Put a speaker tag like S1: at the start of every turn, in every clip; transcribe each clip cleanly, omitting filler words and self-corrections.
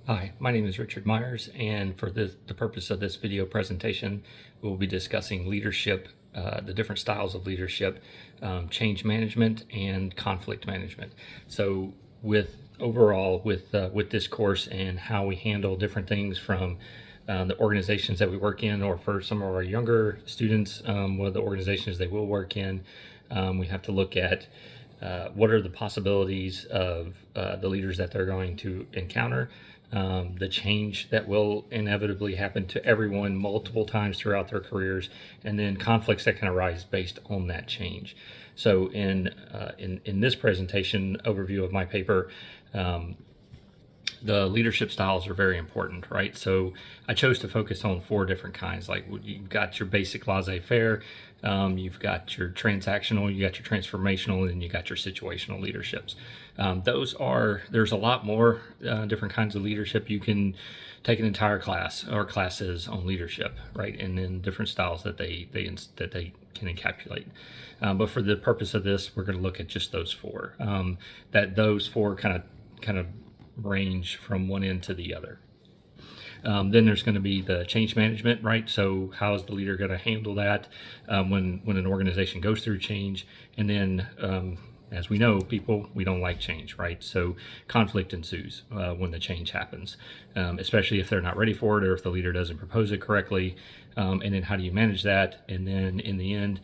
S1: Hi, my name is Richard Myers, and for the purpose of this video presentation, we'll be discussing leadership, the different styles of leadership, change management, and conflict management. So, with this course and how we handle different things from the organizations that we work in, or for some of our younger students, what the organizations they will work in, we have to look at what are the possibilities of the leaders that they're going to encounter, the change that will inevitably happen to everyone multiple times throughout their careers, and then conflicts that can arise based on that change. So in this presentation overview of my paper, the leadership styles are very important, right? So I chose to focus on 4 different kinds. Like, you've got your basic laissez-faire, you've got your transactional, you got your transformational, and then you got your situational leaderships. There's a lot more different kinds of leadership. You can take an entire class or classes on leadership, right? And then different styles that they can encapsulate. But for the purpose of this, we're going to look at just those 4. Those 4 kind of range from one end to the other. Then there's going to be the change management, right? So how is the leader going to handle that when an organization goes through change? And then, as we know, we don't like change, right? So conflict ensues when the change happens, especially if they're not ready for it or if the leader doesn't propose it correctly. And then how do you manage that? And then in the end,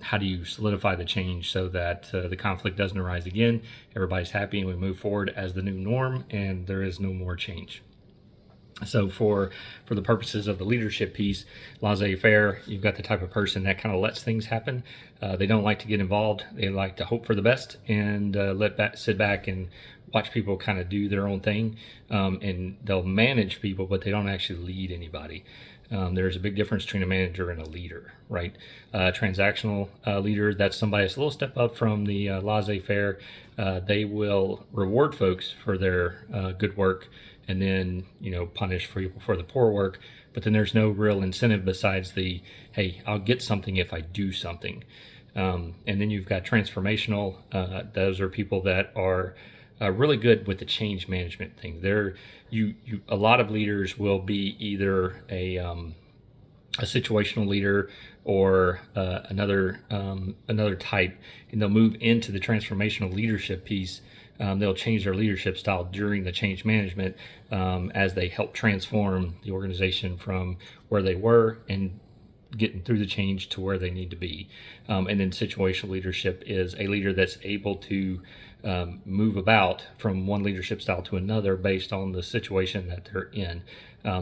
S1: how do you solidify the change so that the conflict doesn't arise again, everybody's happy, and we move forward as the new norm and there is no more change? So for the purposes of the leadership piece, laissez-faire, you've got the type of person that kind of lets things happen. They don't like to get involved. They like to hope for the best and sit back and watch people kind of do their own thing. And they'll manage people, but they don't actually lead anybody. There's a big difference between a manager and a leader, right? Transactional leader, that's somebody that's a little step up from the laissez-faire. They will reward folks for their good work and then, punish people for the poor work. But then there's no real incentive besides hey, I'll get something if I do something. And then you've got transformational. Those are people that are really good with the change management thing. A lot of leaders will be either a situational leader or another type, and they'll move into the transformational leadership piece. They'll change their leadership style during the change management as they help transform the organization from where they were and getting through the change to where they need to be. And then situational leadership is a leader that's able to move about from one leadership style to another based on the situation that they're in.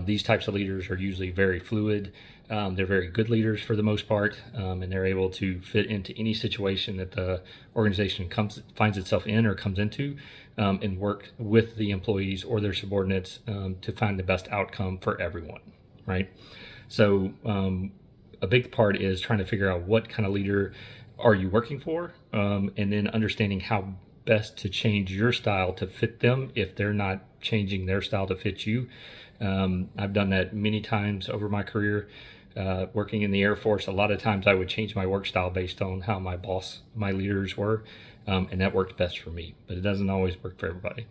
S1: These types of leaders are usually very fluid. They're very good leaders for the most part, and they're able to fit into any situation that the organization finds itself in or comes into, and work with the employees or their subordinates to find the best outcome for everyone, right? So a big part is trying to figure out what kind of leader are you working for, and then understanding how best to change your style to fit them if they're not changing their style to fit you. I've done that many times over my career. Working in the Air Force, a lot of times I would change my work style based on how my leaders were, and that worked best for me, but it doesn't always work for everybody.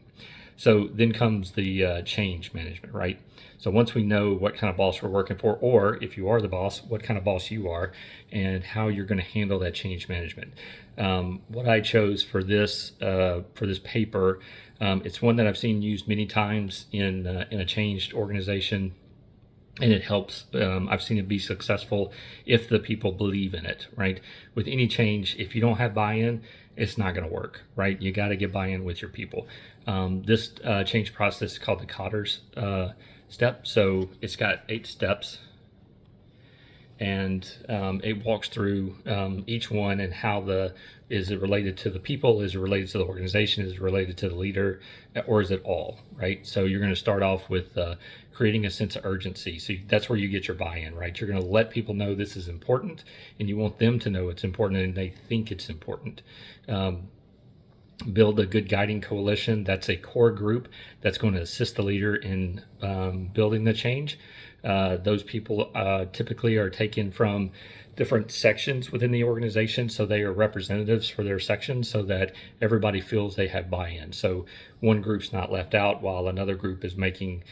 S1: So then comes the change management, right? So once we know what kind of boss we're working for, or if you are the boss, what kind of boss you are, and how you're going to handle that change management. What I chose for this paper, it's one that I've seen used many times in a changed organization. And it helps. I've seen it be successful if the people believe in it, right? With any change, if you don't have buy-in, it's not going to work, right? You got to get buy-in with your people. This change process is called the Kotter's step. So it's got 8 steps, and it walks through each one and how is it related to the people, is it related to the organization, is it related to the leader, or is it all, right? So you're going to start off with creating a sense of urgency. So that's where you get your buy-in, right? You're going to let people know this is important, and you want them to know it's important and they think it's important. Build a good guiding coalition. That's a core group that's going to assist the leader in building the change. Those people typically are taken from different sections within the organization, so they are representatives for their section so that everybody feels they have buy-in. So one group's not left out while another group is making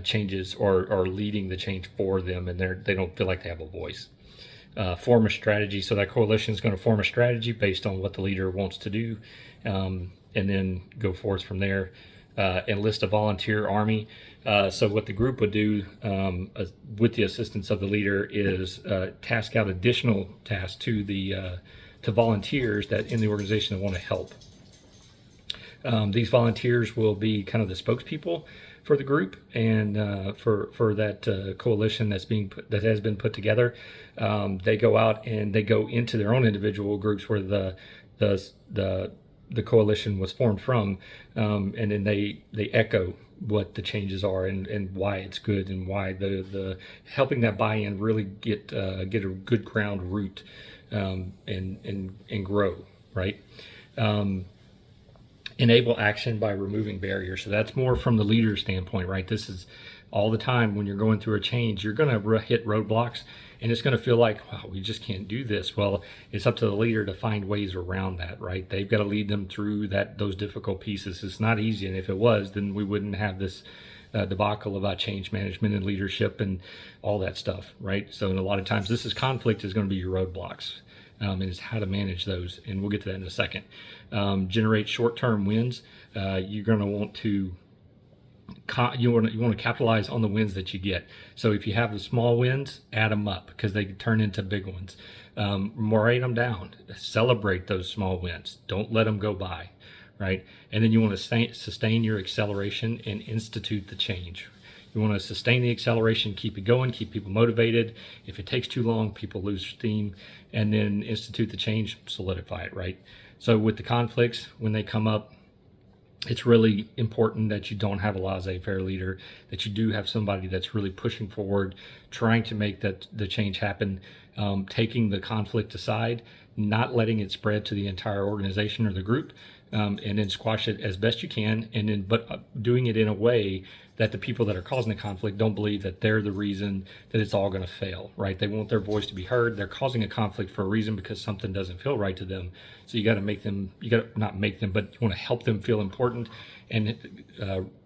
S1: changes or leading the change for them, and they don't feel like they have a voice. Form a strategy. So that coalition is going to form a strategy based on what the leader wants to do, and then go forth from there. Enlist a volunteer army. So what the group would do with the assistance of the leader is task out additional tasks to the to volunteers that in the organization that want to help. These volunteers will be kind of the spokespeople for the group and for that coalition that has been put together. They go out and they go into their own individual groups where the coalition was formed from, and then they echo what the changes are and why it's good and why the helping that buy-in really get a good ground root and grow, right. Enable action by removing barriers. So that's more from the leader standpoint, right? This is all the time when you're going through a change, you're going to hit roadblocks and it's going to feel like, wow, we just can't do this. Well, it's up to the leader to find ways around that, right? They've got to lead them through those difficult pieces. It's not easy. And if it was, then we wouldn't have this debacle about change management and leadership and all that stuff, right? So a lot of times conflict is going to be your roadblocks. And it's how to manage those, and we'll get to that in a second. Generate short-term wins. You're going to want to capitalize on the wins that you get. So if you have the small wins, add them up because they turn into big ones. Write them down. Celebrate those small wins. Don't let them go by, right? And then you want to sustain your acceleration and institute the change. You want to sustain the acceleration, keep it going, keep people motivated. If it takes too long, people lose steam, and then institute the change, solidify it, right? So with the conflicts, when they come up, it's really important that you don't have a laissez-faire leader, that you do have somebody that's really pushing forward, trying to make the change happen, taking the conflict aside, not letting it spread to the entire organization or the group, and then squash it as best you can, and then doing it in a way that the people that are causing the conflict don't believe that they're the reason that it's all going to fail, right? They want their voice to be heard. They're causing a conflict for a reason because something doesn't feel right to them. So you got to not make them, but you want to help them feel important and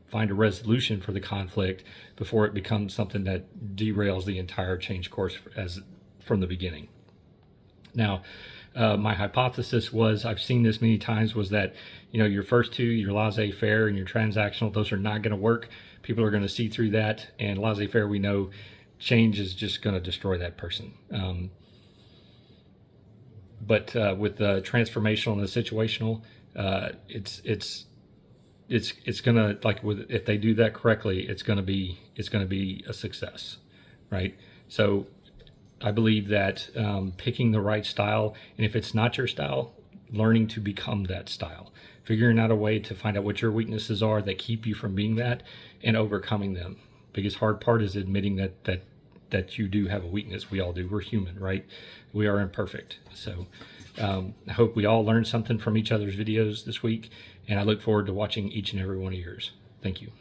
S1: find a resolution for the conflict before it becomes something that derails the entire change course from the beginning. Now, my hypothesis was, I've seen this many times, was that, your first two, your laissez-faire and your transactional, those are not going to work. People are going to see through that, and laissez-faire, we know change is just going to destroy that person. But with the transformational and the situational, it's going to, if they do that correctly, it's going to be a success, right? So I believe that picking the right style, and if it's not your style, learning to become that style, figuring out a way to find out what your weaknesses are that keep you from being that, and overcoming them. Biggest hard part is admitting that you do have a weakness. We all do. We're human, right? We are imperfect. So I hope we all learned something from each other's videos this week, and I look forward to watching each and every one of yours. Thank you.